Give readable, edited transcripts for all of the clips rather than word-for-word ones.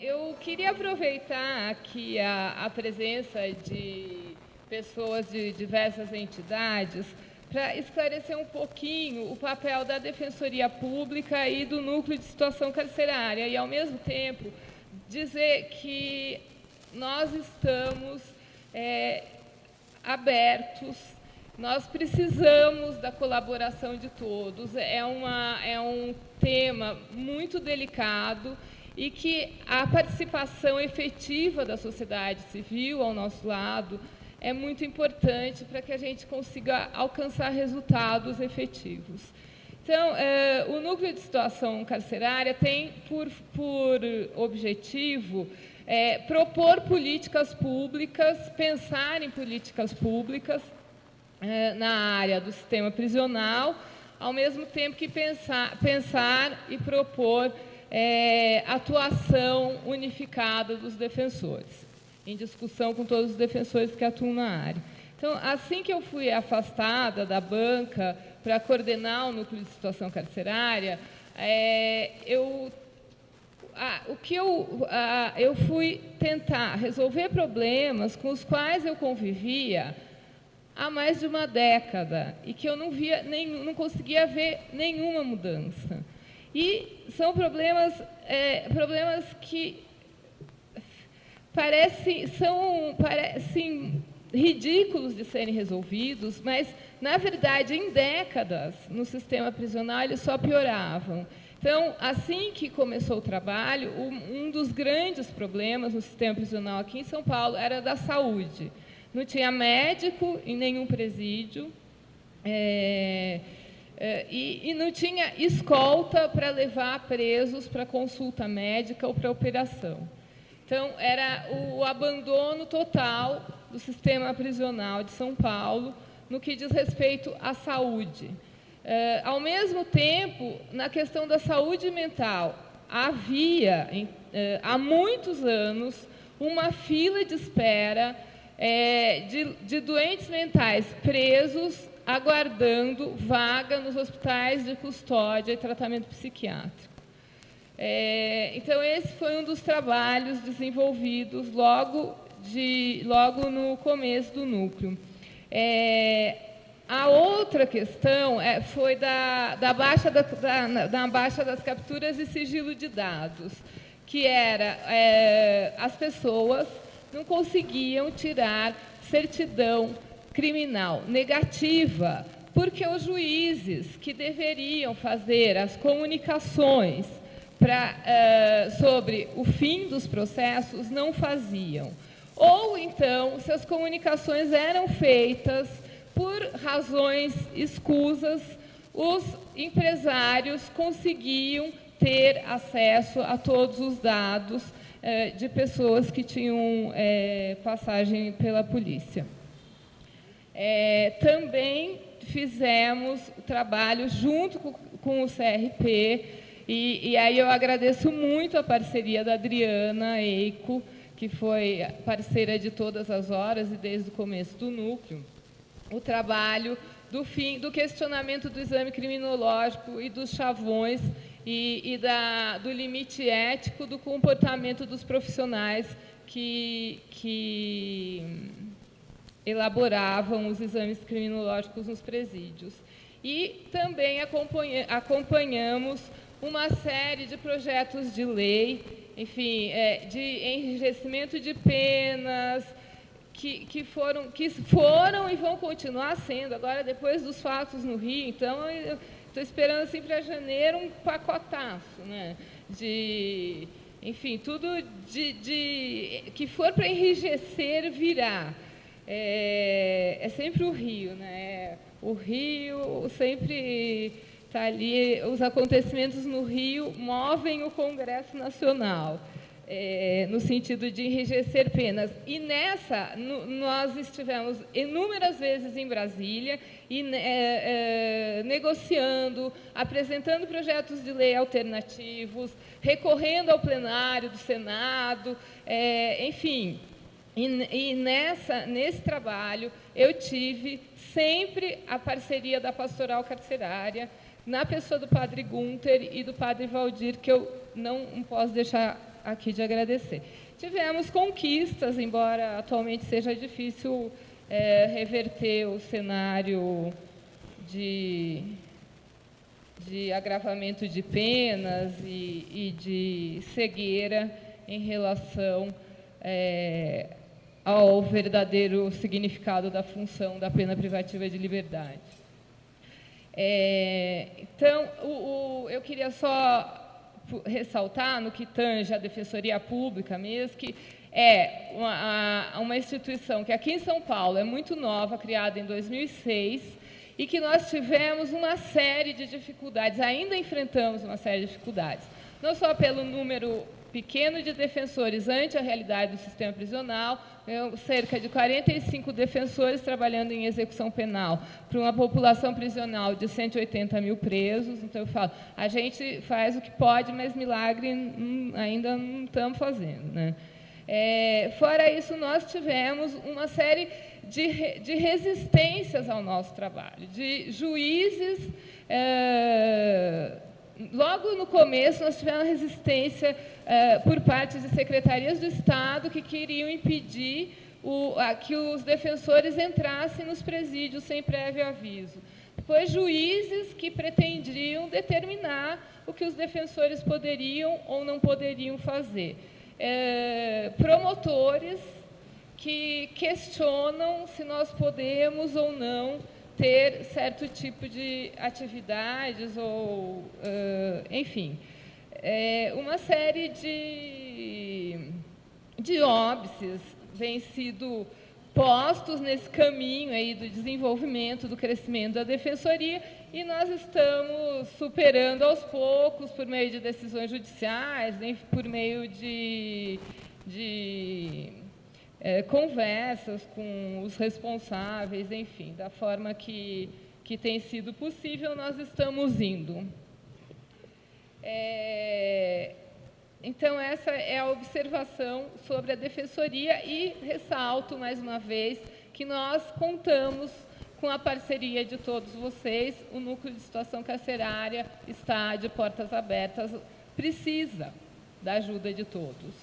Eu queria aproveitar aqui a presença de pessoas de diversas entidades para esclarecer um pouquinho o papel da Defensoria Pública e do Núcleo de Situação Carcerária e, ao mesmo tempo, dizer que nós estamos abertos, nós precisamos da colaboração de todos, é um tema muito delicado e que a participação efetiva da sociedade civil ao nosso lado é muito importante para que a gente consiga alcançar resultados efetivos. Então, o Núcleo de Situação Carcerária tem por objetivo propor políticas públicas, pensar em políticas públicas na área do sistema prisional, ao mesmo tempo que pensar e propor atuação unificada dos defensores, em discussão com todos os defensores que atuam na área. Então, assim que eu fui afastada da banca para coordenar o Núcleo de Situação Carcerária, eu fui tentar resolver problemas com os quais eu convivia há mais de uma década e que eu não conseguia ver nenhuma mudança. E são problemas que parecem ridículos de serem resolvidos, mas, na verdade, em décadas, no sistema prisional, eles só pioravam. Então, assim que começou o trabalho, um dos grandes problemas no sistema prisional aqui em São Paulo era da saúde. Não tinha médico em nenhum presídio, e não tinha escolta para levar presos para consulta médica ou para operação. Então, era o abandono total do sistema prisional de São Paulo no que diz respeito à saúde. Ao mesmo tempo, na questão da saúde mental, havia, há muitos anos, uma fila de espera de doentes mentais presos aguardando vaga nos hospitais de custódia e tratamento psiquiátrico. Então, esse foi um dos trabalhos desenvolvidos logo no começo do núcleo. A outra questão foi da baixa das capturas e sigilo de dados, que era as pessoas não conseguiam tirar certidão criminal negativa, porque os juízes que deveriam fazer as comunicações sobre o fim dos processos não faziam. Ou, então, se as comunicações eram feitas por razões escusas, os empresários conseguiam ter acesso a todos os dados de pessoas que tinham passagem pela polícia. Também fizemos o trabalho junto com o CRP, e aí eu agradeço muito a parceria da Adriana Eico, que foi parceira de todas as horas e desde o começo do núcleo, o trabalho do questionamento do exame criminológico e dos chavões e do limite ético do comportamento dos profissionais que elaboravam os exames criminológicos nos presídios. E também acompanhamos uma série de projetos de lei, enfim, de enrijecimento de penas, que foram e vão continuar sendo. Agora, depois dos fatos no Rio, então, eu estou esperando assim, para janeiro um pacotaço, né? Enfim, tudo que for para enrijecer virá. É sempre o Rio, né? O Rio sempre está ali, os acontecimentos no Rio movem o Congresso Nacional, no sentido de enrijecer penas. E nós estivemos inúmeras vezes em Brasília, negociando, apresentando projetos de lei alternativos, recorrendo ao plenário do Senado, enfim. E nesse trabalho, eu tive sempre a parceria da Pastoral Carcerária, na pessoa do padre Gunther e do padre Valdir, que eu não posso deixar aqui de agradecer. Tivemos conquistas, embora atualmente seja difícil reverter o cenário de agravamento de penas e de cegueira em relação ao verdadeiro significado da função da pena privativa de liberdade. Então, eu queria só ressaltar, no que tange a Defensoria Pública mesmo, que é uma instituição que aqui em São Paulo é muito nova, criada em 2006, e que nós tivemos uma série de dificuldades, ainda enfrentamos uma série de dificuldades, não só pelo número pequeno de defensores ante a realidade do sistema prisional, cerca de 45 defensores trabalhando em execução penal para uma população prisional de 180 mil presos. Então, eu falo, a gente faz o que pode, mas milagre ainda não estamos fazendo, né? Fora isso, nós tivemos uma série de resistências ao nosso trabalho, de juízes. Logo no começo, nós tivemos resistência por parte de secretarias do Estado que queriam impedir que os defensores entrassem nos presídios sem prévio aviso. Depois, juízes que pretendiam determinar o que os defensores poderiam ou não poderiam fazer. Promotores que questionam se nós podemos ou não ter certo tipo de atividades ou, enfim, uma série de óbices vêm sido postos nesse caminho aí do desenvolvimento, do crescimento da Defensoria, e nós estamos superando aos poucos, por meio de decisões judiciais, por meio de conversas com os responsáveis, enfim, da forma que tem sido possível, nós estamos indo. Então, essa é a observação sobre a Defensoria e ressalto, mais uma vez, que nós contamos com a parceria de todos vocês. O Núcleo de Situação Carcerária está de portas abertas, precisa da ajuda de todos.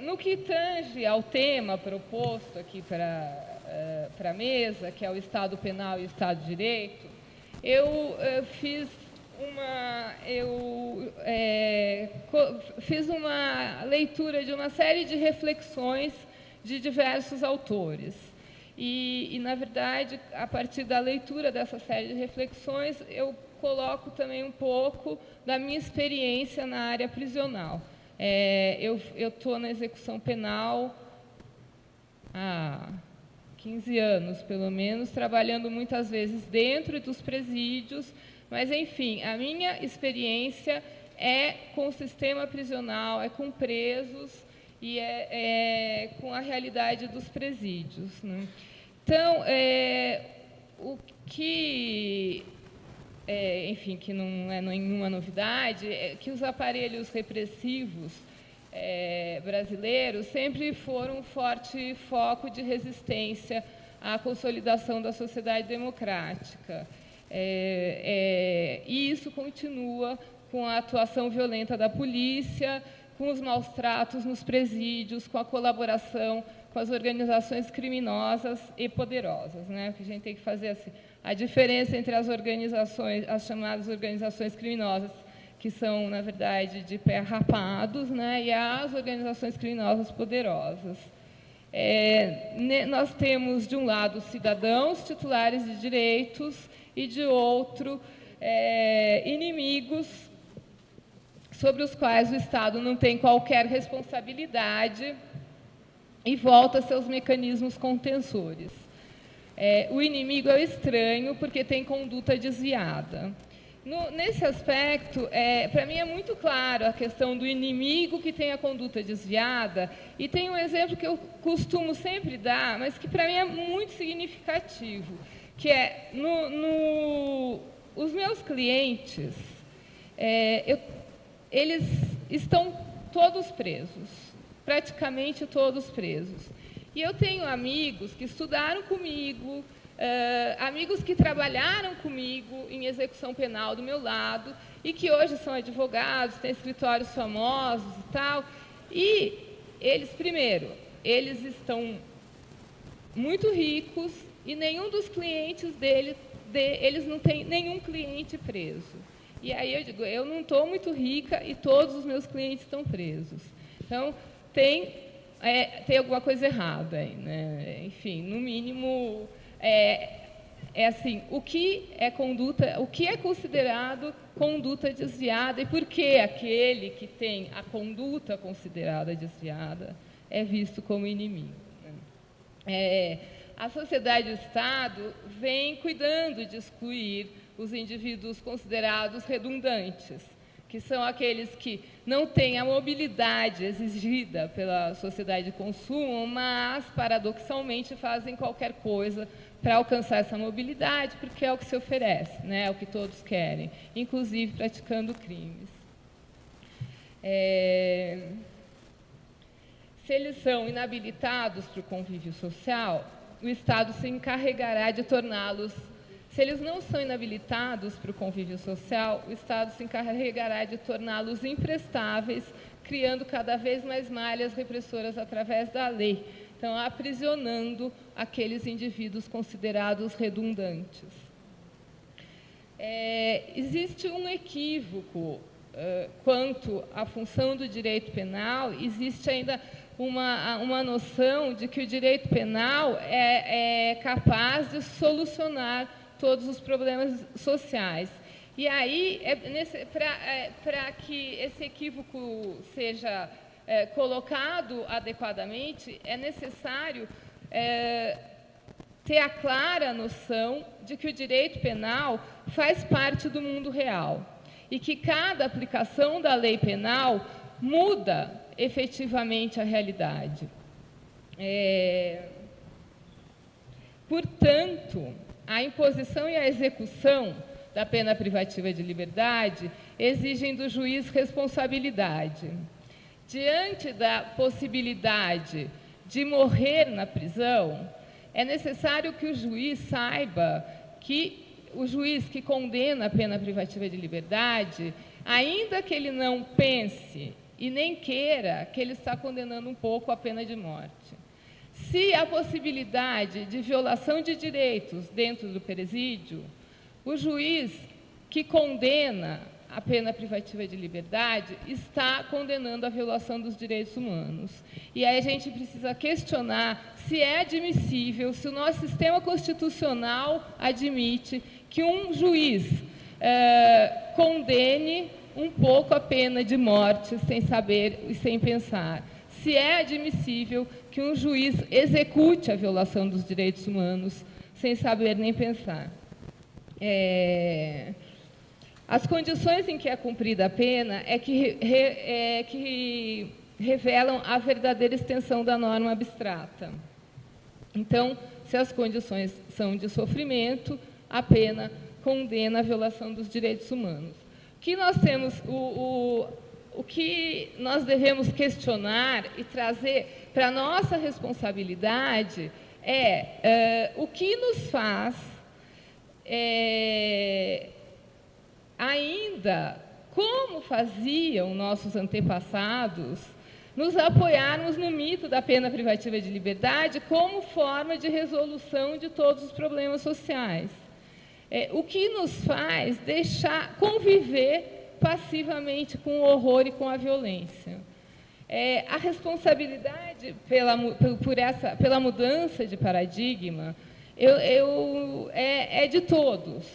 No que tange ao tema proposto aqui para a mesa, que é o Estado Penal e o Estado de Direito, eu fiz uma leitura de uma série de reflexões de diversos autores. E, na verdade, a partir da leitura dessa série de reflexões, eu coloco também um pouco da minha experiência na área prisional. Eu estou na execução penal há 15 anos, pelo menos, trabalhando muitas vezes dentro dos presídios, mas, enfim, a minha experiência é com o sistema prisional, é com presos e é com a realidade dos presídios, né? Então, o que... enfim, que não é nenhuma novidade, é que os aparelhos repressivos brasileiros sempre foram um forte foco de resistência à consolidação da sociedade democrática. E isso continua com a atuação violenta da polícia, com os maus tratos nos presídios, com a colaboração com as organizações criminosas e poderosas, né? Porque a gente tem que fazer assim, a diferença entre as organizações, as chamadas organizações criminosas, que são, na verdade, de pé rapados, né? E as organizações criminosas poderosas. Nós temos, de um lado, cidadãos titulares de direitos e, de outro, inimigos sobre os quais o Estado não tem qualquer responsabilidade e volta a seus mecanismos contensores. O inimigo é o estranho, porque tem conduta desviada. Nesse aspecto, para mim é muito claro a questão do inimigo que tem a conduta desviada, e tem um exemplo que eu costumo sempre dar, mas que para mim é muito significativo, que é, os meus clientes, eles estão todos presos, praticamente todos presos. E eu tenho amigos que estudaram comigo, amigos que trabalharam comigo em execução penal do meu lado e que hoje são advogados, têm escritórios famosos e tal. E eles, primeiro, eles estão muito ricos e nenhum dos clientes eles não têm nenhum cliente preso. E aí eu digo, eu não estou muito rica e todos os meus clientes estão presos. Então, tem alguma coisa errada aí, né? Enfim, no mínimo, assim, o que é considerado conduta desviada e por que aquele que tem a conduta considerada desviada é visto como inimigo, né? A sociedade e o Estado vêm cuidando de excluir os indivíduos considerados redundantes, que são aqueles que não têm a mobilidade exigida pela sociedade de consumo, mas, paradoxalmente, fazem qualquer coisa para alcançar essa mobilidade, porque é o que se oferece, né? É o que todos querem, inclusive praticando crimes. Se eles são inabilitados para o convívio social, o Estado se encarregará de torná-los. Se eles não são inabilitados para o convívio social, o Estado se encarregará de torná-los imprestáveis, criando cada vez mais malhas repressoras através da lei, então aprisionando aqueles indivíduos considerados redundantes. Existe um equívoco quanto à função do direito penal, existe ainda uma noção de que o direito penal é capaz de solucionar todos os problemas sociais. E aí, para que esse equívoco seja colocado adequadamente, é necessário ter a clara noção de que o direito penal faz parte do mundo real e que cada aplicação da lei penal muda efetivamente a realidade. Portanto, a imposição e a execução da pena privativa de liberdade exigem do juiz responsabilidade. Diante da possibilidade de morrer na prisão, é necessário que o juiz saiba que o juiz que condena a pena privativa de liberdade, ainda que ele não pense e nem queira, que ele está condenando um pouco a pena de morte. Se há possibilidade de violação de direitos dentro do presídio, o juiz que condena a pena privativa de liberdade está condenando a violação dos direitos humanos. E aí a gente precisa questionar se é admissível, se o nosso sistema constitucional admite que um juiz condene um pouco a pena de morte sem saber e sem pensar. Se é admissível que um juiz execute a violação dos direitos humanos sem saber nem pensar. As condições em que é cumprida a pena que revelam a verdadeira extensão da norma abstrata. Então, se as condições são de sofrimento, a pena condena a violação dos direitos humanos. Que nós temos, o que nós devemos questionar e trazer para a nossa responsabilidade o que nos faz ainda, como faziam nossos antepassados, nos apoiarmos no mito da pena privativa de liberdade como forma de resolução de todos os problemas sociais. O que nos faz conviver passivamente com o horror e com a violência. A responsabilidade pela mudança de paradigma é de todos.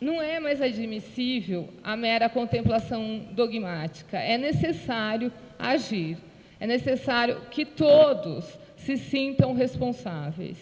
Não é mais admissível a mera contemplação dogmática. É necessário agir. É necessário que todos se sintam responsáveis.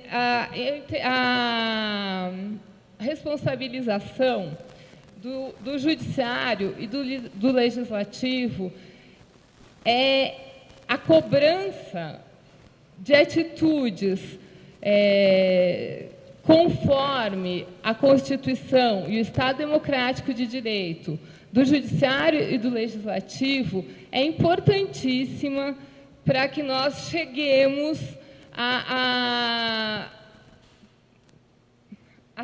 A responsabilização do judiciário e do legislativo é a cobrança de atitudes conforme a Constituição e o Estado Democrático de Direito do Judiciário e do Legislativo é importantíssima para que nós cheguemos a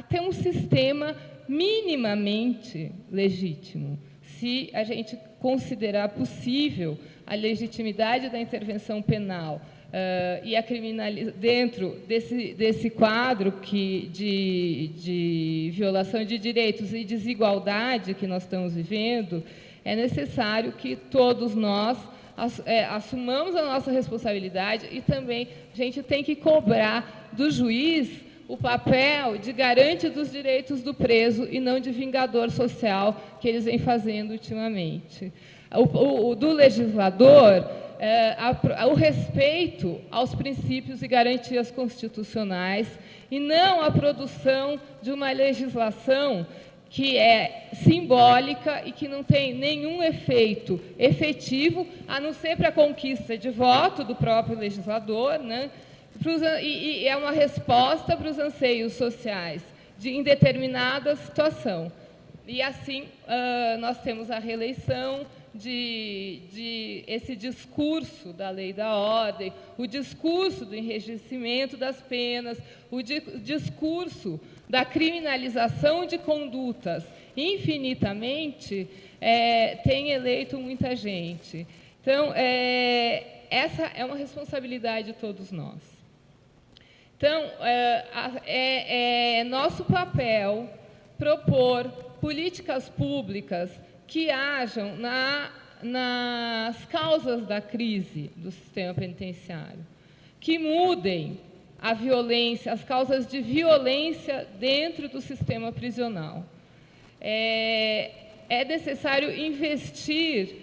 ter um sistema minimamente legítimo, se a gente considerar possível a legitimidade da intervenção penal e a dentro desse quadro de violação de direitos e desigualdade que nós estamos vivendo, é necessário que todos nós assumamos a nossa responsabilidade e também a gente tem que cobrar do juiz o papel de garante dos direitos do preso e não de vingador social que eles vêm fazendo ultimamente. Do legislador, o respeito aos princípios e garantias constitucionais e não a produção de uma legislação que é simbólica e que não tem nenhum efeito efetivo, a não ser para a conquista de voto do próprio legislador, né? E é uma resposta para os anseios sociais em determinada situação. E, assim, nós temos a reeleição de esse discurso da lei da ordem, o discurso do enrijecimento das penas, o discurso da criminalização de condutas infinitamente tem eleito muita gente. Então, essa é uma responsabilidade de todos nós. Então, é nosso papel propor políticas públicas que hajam nas causas da crise do sistema penitenciário, que mudem a violência, as causas de violência dentro do sistema prisional. É necessário investir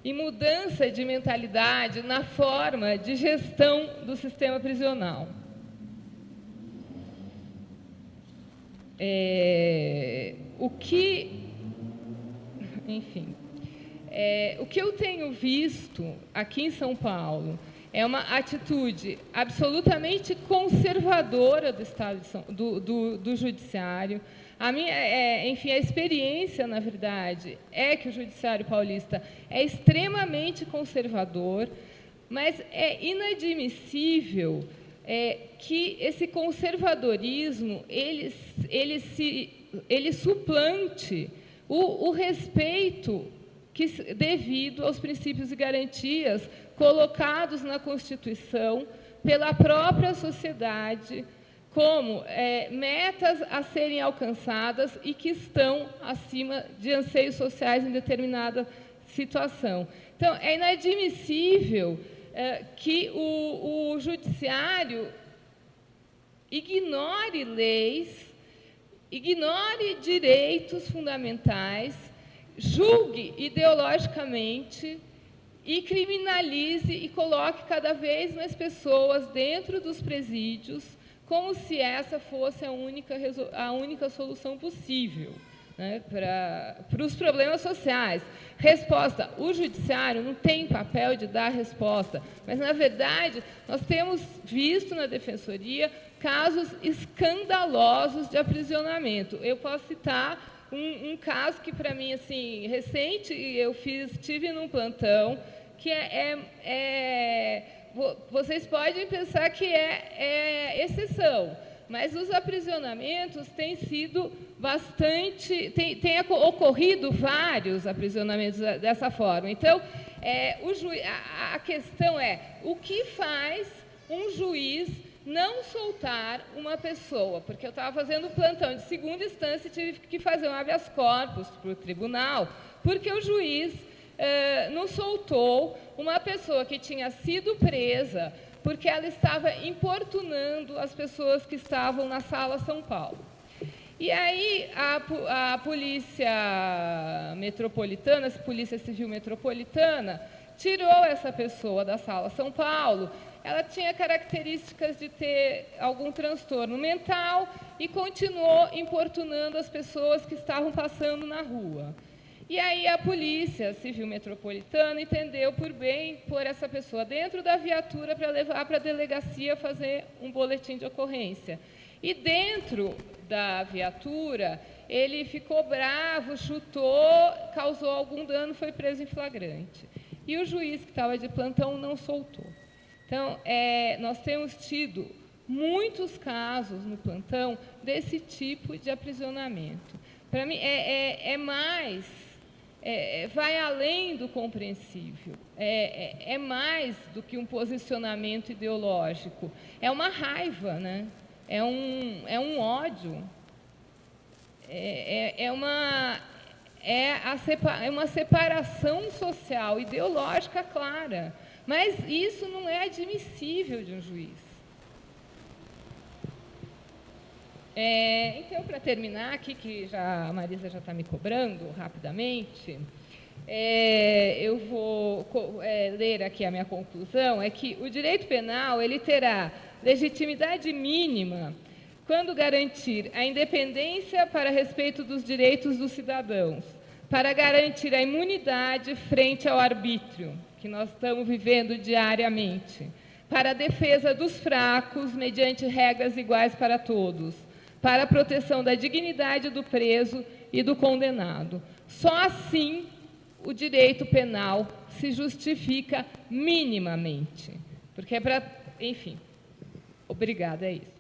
em mudança de mentalidade na forma de gestão do sistema prisional. O que eu tenho visto aqui em São Paulo é uma atitude absolutamente conservadora do Estado do Judiciário. A experiência, na verdade, é que o Judiciário paulista é extremamente conservador, mas é inadmissível que esse conservadorismo ele suplante o respeito devido aos princípios e garantias colocados na Constituição pela própria sociedade, como metas a serem alcançadas e que estão acima de anseios sociais em determinada situação. Então, é inadmissível que o judiciário ignore leis, ignore direitos fundamentais, julgue ideologicamente e criminalize e coloque cada vez mais pessoas dentro dos presídios, como se essa fosse a única solução possível, né, para os problemas sociais. Resposta: o judiciário não tem papel de dar resposta, mas, na verdade, nós temos visto na Defensoria casos escandalosos de aprisionamento. Eu posso citar um caso que, para mim, assim, recente, tive num plantão, que vocês podem pensar que é exceção, mas os aprisionamentos têm sido bastante... Tem ocorrido vários aprisionamentos dessa forma. Então, a questão é: o que faz um juiz não soltar uma pessoa? Porque eu estava fazendo plantão de segunda instância e tive que fazer um habeas corpus para o tribunal, porque o juiz não soltou uma pessoa que tinha sido presa porque ela estava importunando as pessoas que estavam na Sala São Paulo. E aí a Polícia Metropolitana, a Polícia Civil Metropolitana, tirou essa pessoa da Sala São Paulo. Ela tinha características de ter algum transtorno mental e continuou importunando as pessoas que estavam passando na rua. E aí a Polícia Civil Metropolitana entendeu por bem pôr essa pessoa dentro da viatura para levar para a delegacia fazer um boletim de ocorrência. E dentro da viatura, ele ficou bravo, chutou, causou algum dano, foi preso em flagrante. E o juiz que estava de plantão não soltou. Então, nós temos tido muitos casos no plantão desse tipo de aprisionamento. Para mim, vai além do compreensível, é mais do que um posicionamento ideológico, é uma raiva, né? É um ódio, é uma separação social, ideológica clara, mas isso não é admissível de um juiz. Então, para terminar aqui, que a Marisa já está me cobrando rapidamente, eu vou ler aqui a minha conclusão, é que o direito penal ele terá legitimidade mínima quando garantir a independência para respeito dos direitos dos cidadãos, para garantir a imunidade frente ao arbítrio, que nós estamos vivendo diariamente, para a defesa dos fracos mediante regras iguais para todos, para a proteção da dignidade do preso e do condenado. Só assim o direito penal se justifica minimamente. Porque enfim, obrigada, é isso.